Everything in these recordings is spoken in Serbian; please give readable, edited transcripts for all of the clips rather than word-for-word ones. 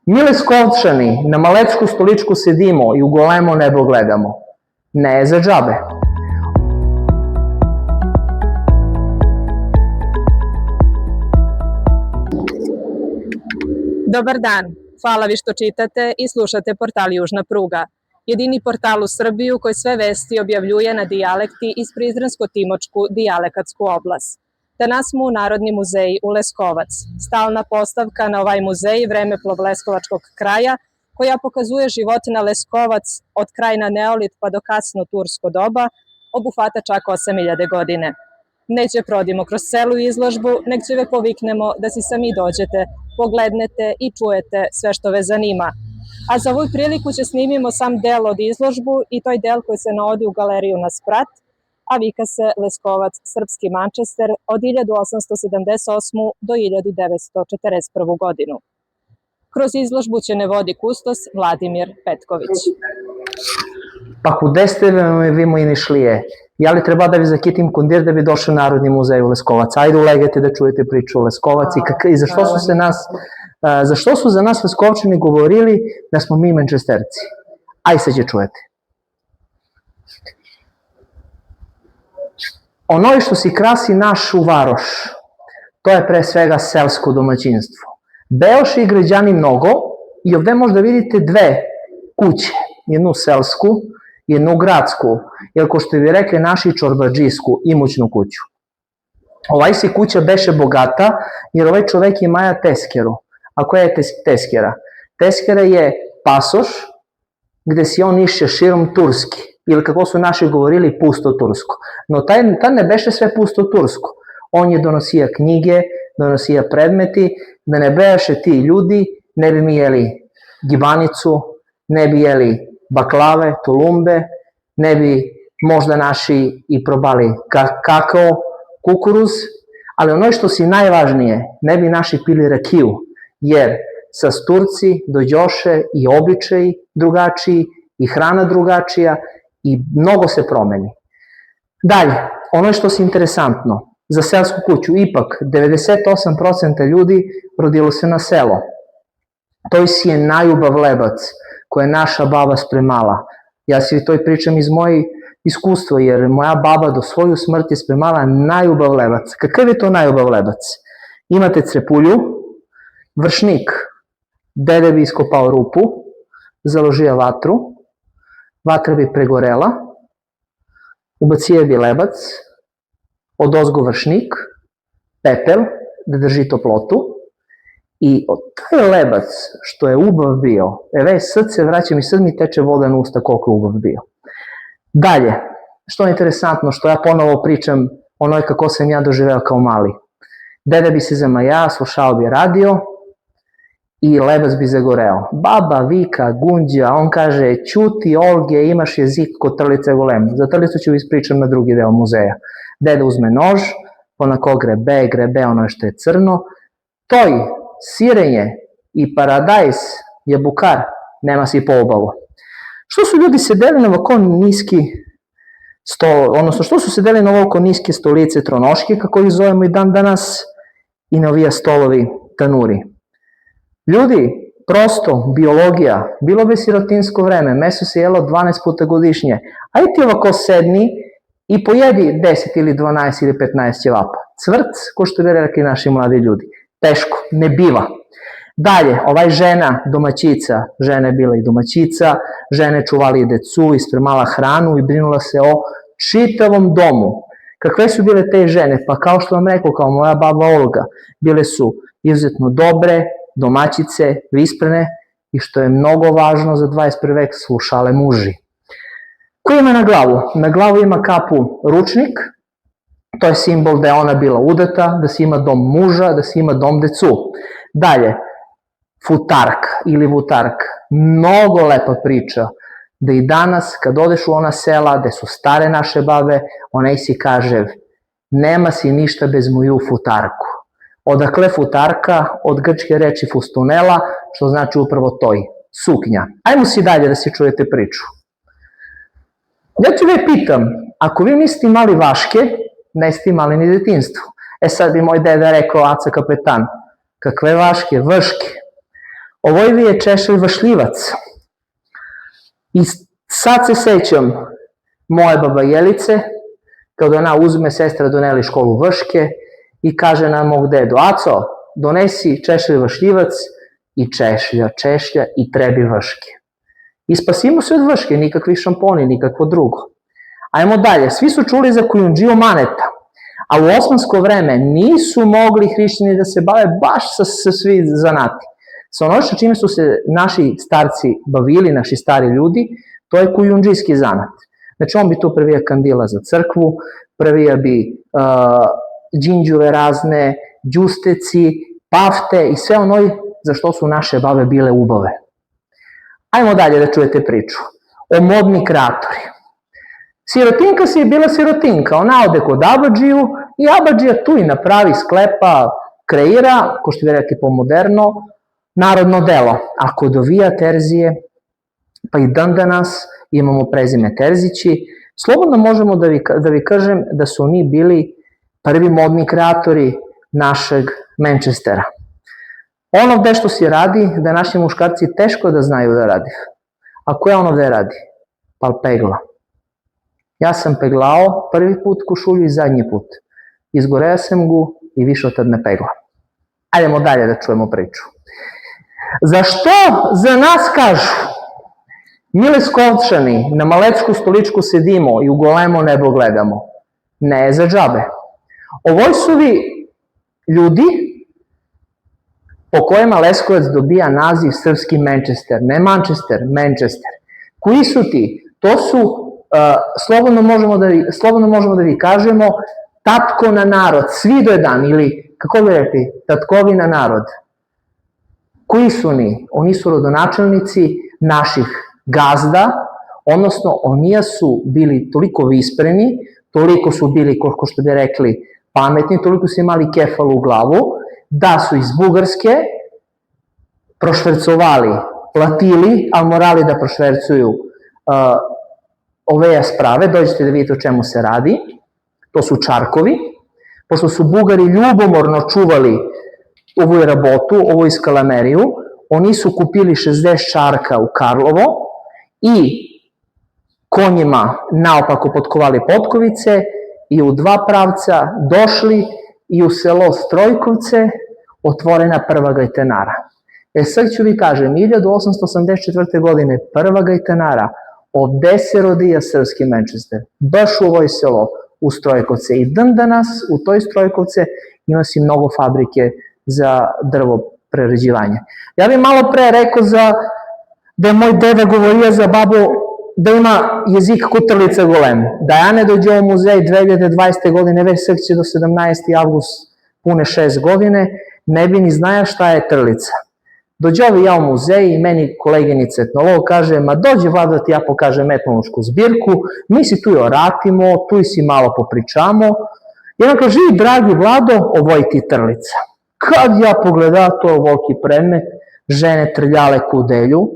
Mi Leskovčani na Malečku stoličku sedimo i u golemo nebo gledamo. Ne je za džabe. Dobar dan, hvala vi što čitate i slušate portal Južna pruga. Jedini portal u Srbiju koji sve vesti objavljuje na dijalekti iz Prizrensko-Timočku dijalekatsku oblast. Danas smo u Narodni muzej u Leskovac. Stalna postavka na ovaj muzej Vremeplov Leskovačkog kraja, koja pokazuje život na Leskovac od krajina Neolit pa do kasno tursko doba, obuhvata čak 8000 godine. Neće prodimo kroz celu izložbu, nek će ve poviknemo da si sami dođete, poglednete i čujete sve što ve zanima. A za ovu priliku će snimimo sam del od izložbu i toj del koji se navodi u galeriju na sprat, a vika se Leskovac Srpski Mančester od 1878. do 1941. godinu. Kroz izložbu će ne vodi kustos Vladimir Petković. Pa kude ste vi moji ni šlije? Ja li treba da vi zakitim kondir da bi došao Narodni muzej u Leskovac? Ajde ulegete da čujete priču o Leskovac i zašto su za nas Leskovčani govorili da smo mi Mančesterci? Aj sad će čujete. Ono što si krasi našu varoš, to je pre svega selsko domaćinstvo. Beoše i građani mnogo i ovde možda vidite dve kuće, jednu selsku, jednu gradsku, ili ko što bi rekli naši čorbadžijsku imućnu kuću. Ovaj si kuća beše bogata, jer ovaj čovek ima ja teskeru. A koja je teskera? Teskera je pasoš gde si on išće širom Turski, ili kako su naši govorili pusto Tursko. No tad ne beše sve pusto Tursko. On je donosija knjige, donosija predmeti, da ne beše ti ljudi, ne bi mi jeli gibanicu, ne bi jeli baklave, tulumbe, ne bi možda naši i probali kakao, kukuruz, ali ono što si najvažnije, ne bi naši pili rakiju, jer sa Turci dođoše i običaji drugačiji, i hrana drugačija, i mnogo se promeni. Dalje, ono što je interesantno, za selsku kuću, ipak 98% ljudi rodilo se na selo. To si je najubav lebac koje je naša baba spremala. Ja si to pričam iz mojih iskustva, jer moja baba do svoju smrt je spremala najubav lebac. Kakav je to najubav lebac? Imate crepulju, vršnik, dede bi iskopao rupu, založio vatru, vatra bi pregorela, ubacio bi lebac, odozgo vršnik, pepel, da drži toplotu, i taj lebac što je ubav bio, sad se vraćam i sad mi teče voda na usta koliko je ubav bio. Dalje, što je interesantno, što ja ponovo pričam onoj kako sam ja doživeo kao mali. Deda bi se zamaja, slušao bi radio i lebac bi zagoreo. Baba vika, gunđa, on kaže, ćuti Olge, imaš jezik kod trlice golem. Za trlicu ću ispričam na drugi deo muzeja. Deda uzme nož, onako grebe ono što je crno, toj sirenje i paradajs je bukar, nema si po obavo. Što su ljudi sedeli na ovako niski stol, odnosno što su sedeli na ovako niske stolice tronoške, kako ih zovemo i dan danas, i na ovija stolovi tanuri. Ljudi, prosto, biologija, bilo bi sirotinsko vreme, meso se jelo 12 puta godišnje, ajde ti ovako sedni i pojedi 10 ili 12 ili 15 ćevapa. Cvrc, ko što bi rekli naši mladi ljudi. Teško, ne biva. Dalje, ovaj žena, domaćica, žena je bila i domaćica, žene čuvali i decu, ispremala hranu i brinula se o čitavom domu. Kakve su bile te žene? Pa kao što vam rekao, kao moja baba Olga, bile su izuzetno dobre, domaćice, visprene i što je mnogo važno za 21. vek, slušale muži. Ko ima na glavu? Na glavu ima kapu ručnik, to je simbol da je ona bila udata, da si ima dom muža, da si ima dom decu. Dalje, futark ili vutark, mnogo lepa priča, da i danas kad odeš u ona sela gde su stare naše babe, onaj si kaže, nema si ništa bez moju futarku. Odakle futarka? Od grčke reči fustunela, što znači upravo toj, suknja. Ajmo si dalje da si čujete priču. Ja ću ve pitam, ako vi niste imali vaške, ne ste imali ni detinstvo. Sad bi moj deda rekao, aca kapetan, kakve vaške, vrške. Ovojvi je Češelj Vašljivac. I sad se sećam moje baba Jelice, kada ona uzme sestra doneli školu Vrške i kaže na mog dedu: Aco, donesi Češelj Vašljivac i češlja i trebi Vrške. I spasimo se od Vrške, nikakvi šamponi, nikakvo drugo. Ajmo dalje, svi su čuli za Kujundžiju Maneta, a u osmansko vreme nisu mogli hrišćani da se bave baš sa svi zanati. Sa ono što čime su se naši starci bavili, naši stari ljudi, to je kujundžijski zanat. Znači on bi tu prvija kandila za crkvu, prvija bi đinđuve razne, đusteci, pafte i sve ono za što su naše babe bile ubave. Ajmo dalje da čujete priču o modni kreatori. Sirotinka si je bila sirotinka, ona ode kod abadžiju i abadžija tu i napravi, sklepa, kreira, ko što bi rekli po moderno, narodno delo. Ako dovija Terzije, pa i dan danas imamo prezime Terzići, slobodno možemo da vi kažem da su oni bili prvi modni kreatori našeg Manchestera. Ono gde što se radi, da naši muškarci teško da znaju da radi. A ko je ono gde radi? Pa pegla. Ja sam peglao prvi put košulju i zadnji put. Izgoreo sam gu i više od tad ne pegla. Ajdemo dalje da čujemo priču. Zašto za nas kažu? Mi Leskovčani na Malecku stoličku sedimo i u golemo nebo gledamo. Ne za džabe. Ovoj su vi ljudi po kojima Leskovac dobija naziv srpski Manchester. Ne Manchester, Manchester. Koji su ti? To su, slobodno možemo da vi kažemo, tatko na narod, svidojedan ili, kako bi rekli, tatkovi na narod. Koji su oni? Oni su rodonačelnici naših gazda, odnosno oni su bili toliko vispreni, toliko su bili, ko što bi rekli, pametni, toliko su imali kefalu u glavu, da su iz Bugarske prošvercovali, platili, ali morali da prošvercuju ove sprave, dođete da vidite o čemu se radi, to su čarkovi, pošto su Bugari ljubomorno čuvali ovu rabotu, ovu iskalameriju, oni su kupili 60 čarka u Karlovo i konjima naopako potkovali potkovice i u dva pravca došli i u selo Strojkovce otvorena prva gajtenara. Sad ću vi kažem, 1884. godine prva gajtenara od 10 rodija srpski Manchester, baš u ovoj selo, u Strojkovce. I dan danas u toj Strojkovce ima si mnogo fabrike za drvo prerađivanje. Ja bih malo pre rekao da je moj deda govorio za babu da ima jezik kutrlica golem. Da ja ne dođe u muzej 2020. godine, već sad će do 17. avgust pune 6 godine, ne bi ni znaja šta je trlica. Dođe ovi ja u muzej i meni koleginica etnolog kaže: ma dođe Vlado da ti ja pokažem etnološku zbirku, mi si tu i oratimo, tu i si malo popričamo. I ona kaže: i dragi Vlado, ovo je ti trlica. Kad ja pogledam to volki predmet, žene trljale kudelju,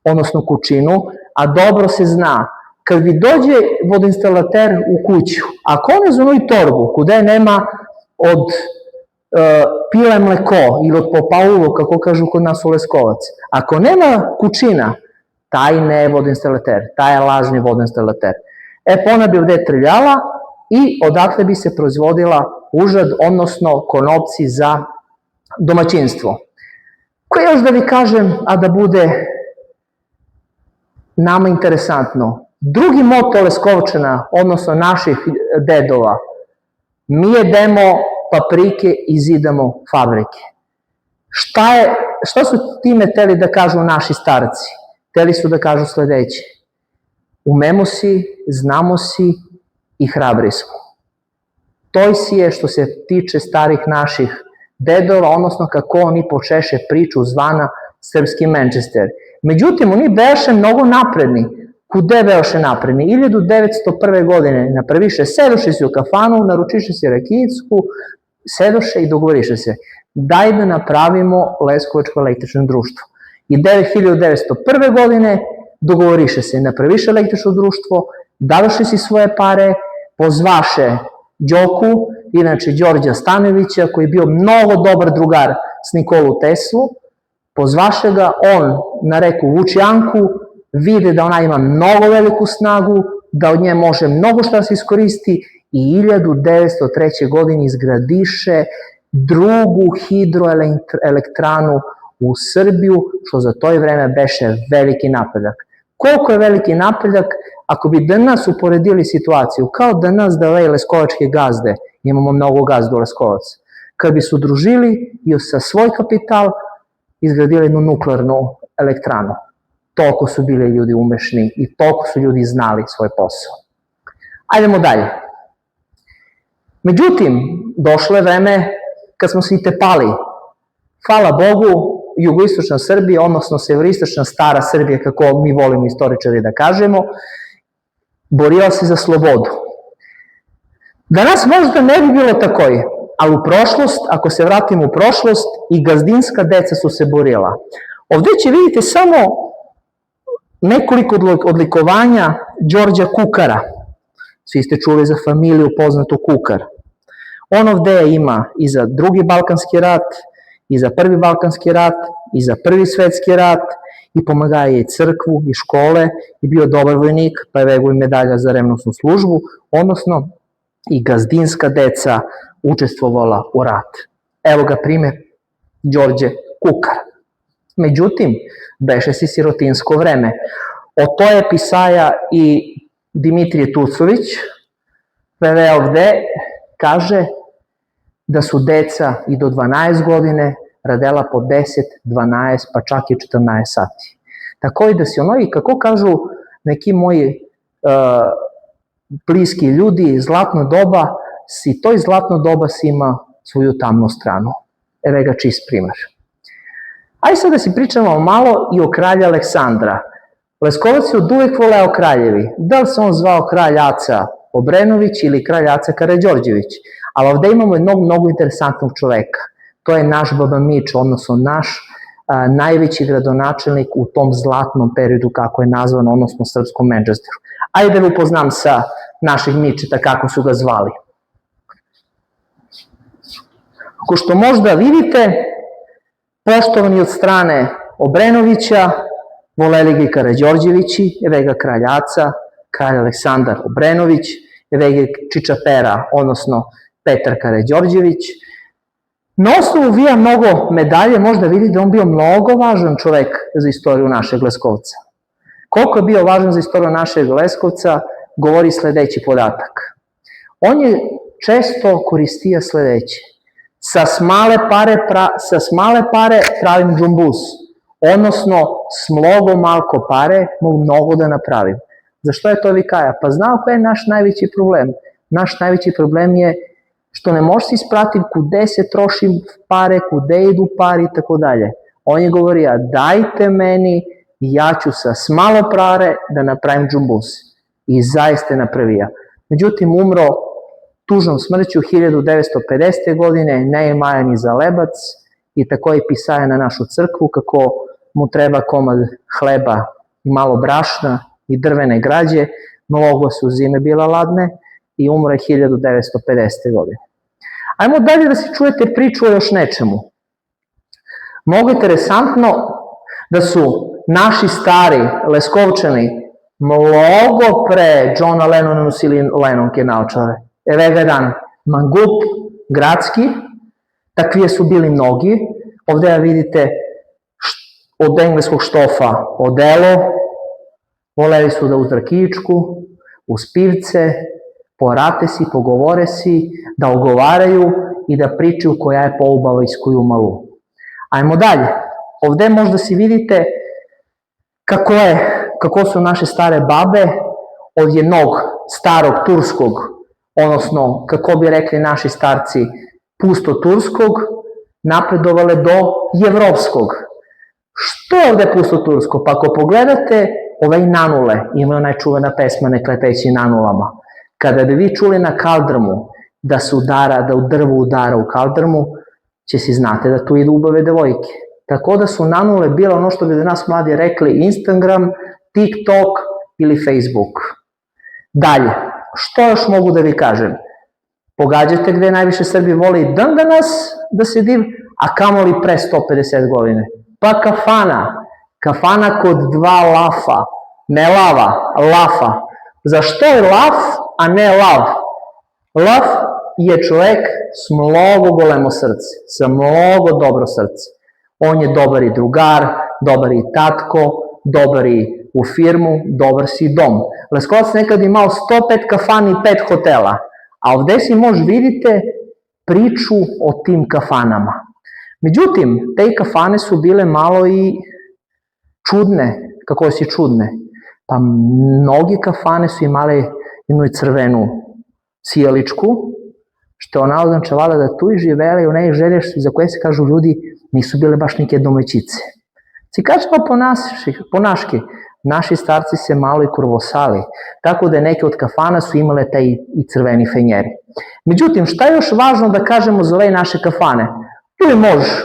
odnosno kućinu, a dobro se zna, kad vi dođe vodoinstalater u kuću, ako on je za onoj torbu, kude nema od pile mleko ili od popaulo, kako kažu kod nas u Leskovac, ako nema kućina, taj ne je vodoinstalater, taj je lažni vodoinstalater. Pa ona bi ovde trljala i odatle bi se proizvodila užad, odnosno konopci za domaćinstvo. Koje još da vi kažem, a da bude nama interesantno? Drugi moto Leskovčana, odnosno naših dedova, mi jedemo paprike i zidamo fabrike. Šta su time hteli da kažu naši starci? Hteli su da kažu sledeće: umemo si, znamo si i hrabri smo. To si je što se tiče starih naših dedova, odnosno kako oni počeše priču zvana srpski Manchester. Međutim, oni beše mnogo napredni. Kude beše napredni? 1901. godine napraviše, sedoše se u kafanu, naručiše se rakijicku, sedoše i dogovoriše se: daj da napravimo Leskovačko električno društvo. I 1901. godine dogovoriše se, napraviše električno društvo, davaše si svoje pare, pozvaše Đoku, inače Đorđa Stanojevića, koji je bio mnogo dobar drugar s Nikolu Teslu, pozvaše ga on na reku Vučjanku, vide da ona ima mnogo veliku snagu, da od nje može mnogo šta se iskoristi i 1903. godine izgradiše drugu hidroelektranu u Srbiju, što za to vreme beše veliki napredak. Koliko je veliki napredak, ako bi danas uporedili situaciju, kao danas da leskovačke gazde, imamo mnogo gazda u Leskovac, kad bi se udružili i sa svoj kapital izgradili jednu nuklearnu elektranu. Toliko su bili ljudi umešni i toliko su ljudi znali svoj posao. Ajdemo dalje. Međutim, došlo je vreme kad smo se i tepali. Hvala Bogu, jugoistočna Srbija, odnosno severistočna stara Srbija, kako mi volimo istoričari da kažemo, borila se za slobodu. Danas možda ne bi bilo tako, ali u prošlost, ako se vratimo u prošlost, i gazdinska deca su se borila. Ovde će vidite samo nekoliko odlikovanja Đorđa Kukara. Svi ste čuli za familiju poznatu Kukar. On ovde ima i za drugi Balkanski rat, i za prvi Balkanski rat, i za prvi svetski rat, i pomagaje i crkvu, i škole, i bio dobar vojnik, pa je vegao i medalja za revnosnu službu, odnosno i gazdinska deca učestvovala u rat. Evo ga primer Đorđe Kukar. Međutim, beše si sirotinsko vreme. O to je pisaja i Dimitrije Tucović, preveo ovde, kaže da su deca i do 12 godine radela po 10, 12, pa čak i 14 sati. Tako i da si ono, i kako kažu neki moji bliski ljudi, zlatno doba, to zlatno doba si ima svoju tamnu stranu. Evo ga čist primer. Ajde sad da si pričamo malo i o kralja Aleksandra. Leskovac je od uvek voleo kraljevi. Da li se on zvao kralj Aca Obrenović ili kralj Aca Karađorđević. Ali ovde imamo jednog mnogo interesantnog čoveka. To je naš Baba Mić, odnosno naš najveći gradonačelnik u tom zlatnom periodu, kako je nazvan, odnosno srpskom Manchesteru. Ajde da upoznam sa naših Mičeta, kako su ga zvali. Ako što možda vidite, poštovani od strane Obrenovića, voleli ga i Karađorđevići, evo ga kralj Aca, kralj Aleksandar Obrenović, evo ga Čičapera, odnosno Petar Karađorđević. Na osnovu vija mnogo medalje možda vidi da on bio mnogo važan čovek za istoriju našeg Leskovca. Koliko je bio važan za istoriju našeg Leskovca, govori sledeći podatak. On je često koristio sledeće. Sa smale pare pravim džumbus, odnosno s mnogo malko pare mogu mnogo da napravim. Zašto je to vikaja? Pa znao koji je naš najveći problem. Naš najveći problem je što ne možeš se ispratiti kude se troši pare, kude idu pare i tako dalje. On je govorio, dajte meni, ja ću sa smalo pare da napravim džumbus. I zaista je napravio. Međutim, umro tužnom smrću 1950. godine, ne je maja ni za lebac, i tako je pisaja na našu crkvu kako mu treba komad hleba i malo brašna i drvene građe, mnogo su zime bila ladne i umro je 1950. godine. Ajmo dalje da se čujete priču o još nečemu. Mnogo interesantno da su naši stari Leskovčani mnogo pre Johna Lennona nosili Lennonke naočare. Evo ga jedan mangup, gradski, takvije su bili mnogi. Ovde vidite od engleskog štofa odelo, voleli su da uz rakičku, uz pivce, porate si, pogovore si, da ogovaraju i da pričaju koja je poubava iz koju malu. Ajmo dalje. Ovde možda si vidite kako su naše stare babe od jednog starog turskog, odnosno, kako bi rekli naši starci, pusto turskog, napredovale do evropskog. Što je ovde pusto tursko? Pa ako pogledate ove nanule, ima onaj čuvena pesma Nek leteći nanulama. Kada bi vi čuli na kaldrmu da se udara, da u drvu udara u kaldrmu, će si znate da tu idu ubave devojke. Tako da su nanule bile ono što bi da nas mladi rekli Instagram, TikTok ili Facebook. Dalje, što još mogu da vi kažem? Pogađate gde najviše Srbi voli dan danas da se div, a kamoli pre 150 godine. Pa kafana. Kafana kod dva lafa. Ne lava, lafa. Zašto je laf, a ne lav? Lav je čovek s mnogo golemo srce, sa mnogo dobro srce. On je dobar i drugar, dobar i tatko, dobar i u firmu, dobar si i dom. Leskovac nekad imao 105 kafana i 5 hotela, a ovde si možda vidite priču o tim kafanama. Međutim, te kafane su bile malo i čudne. Kako si čudne? Pa mnogi kafane su imale jednu crvenu sjeličku, što je ona označavala da tu i živele i u nej želješ za koje se kažu ljudi nisu bile baš neke domaćice. Si kažemo po naški, naši starci se malo i kurvosali, tako da neke od kafana su imale taj i crveni fenjeri. Međutim, šta je još važno da kažemo za ove naše kafane? Tu možeš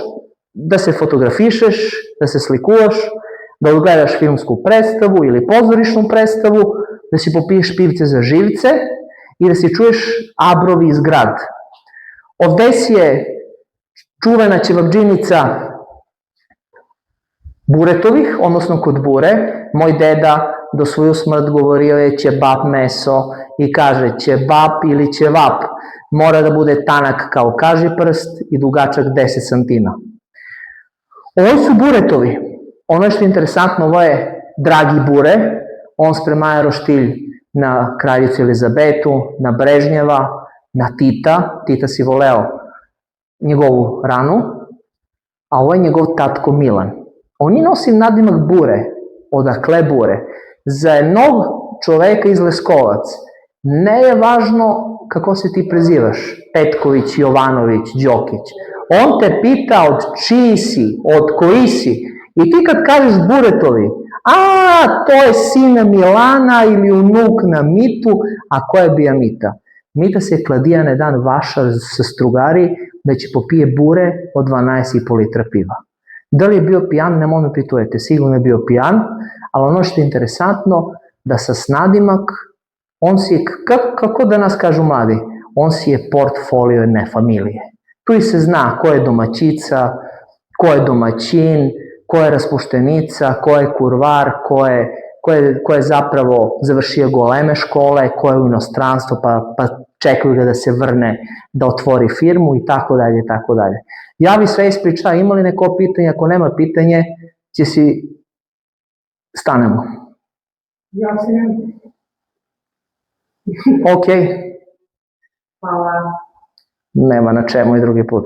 da se fotografišeš, da se slikuvaš, da odgledaš filmsku predstavu ili pozorišnu predstavu, da si popiješ pivce za živce i da si čuješ abrovi iz grad. Ovde si je čuvena ćevabdžinica Buretovih, odnosno kod Bure. Moj deda do svoju smrt govorio je ćebap meso i kaže ćebap ili ćevap mora da bude tanak kao kažiprst i dugačak 10 cm. Ovo su Buretovi. Ono što je interesantno, ovo je Dragi Bure, on spremaje roštilj na kraljicu Elizabetu, na Brežnjeva, na Tita. Tita si voleo njegovu ranu, a ovo je njegov tatko Milan. Oni nosi nadimak Bure. Odakle Bure? Za jednog čoveka iz Leskovac ne je važno kako se ti prezivaš, Petković, Jovanović, Đokić. On te pita od čiji si, od koji si. I ti kad kažeš Buretovi, to je sina Milana ili unuk na Mitu, a ko je bija Mita? Mita se kladijane dan vaša sa strugari da će popije Bure od 12,5 litra piva. Da li je bio pijan, ne me pitujete, sigurno je bio pijan, ali ono što je interesantno, da sa snadimak, on si je, kako da nas kažu mladi, on si je portfolio jedne familije. Tu i se zna ko je domaćica, ko je domaćin, ko je raspuštenica, ko je kurvar, ko je zapravo završio goleme škole, ko je u inostranstvu pa čekaju ga da se vrne, da otvori firmu i tako dalje, i tako dalje. Ja bi sve ispričao, ima li neko pitanje? Ako nema pitanje, će si stanemo. Ja se nemam. Ok. Hvala. Nema na čemu i drugi put.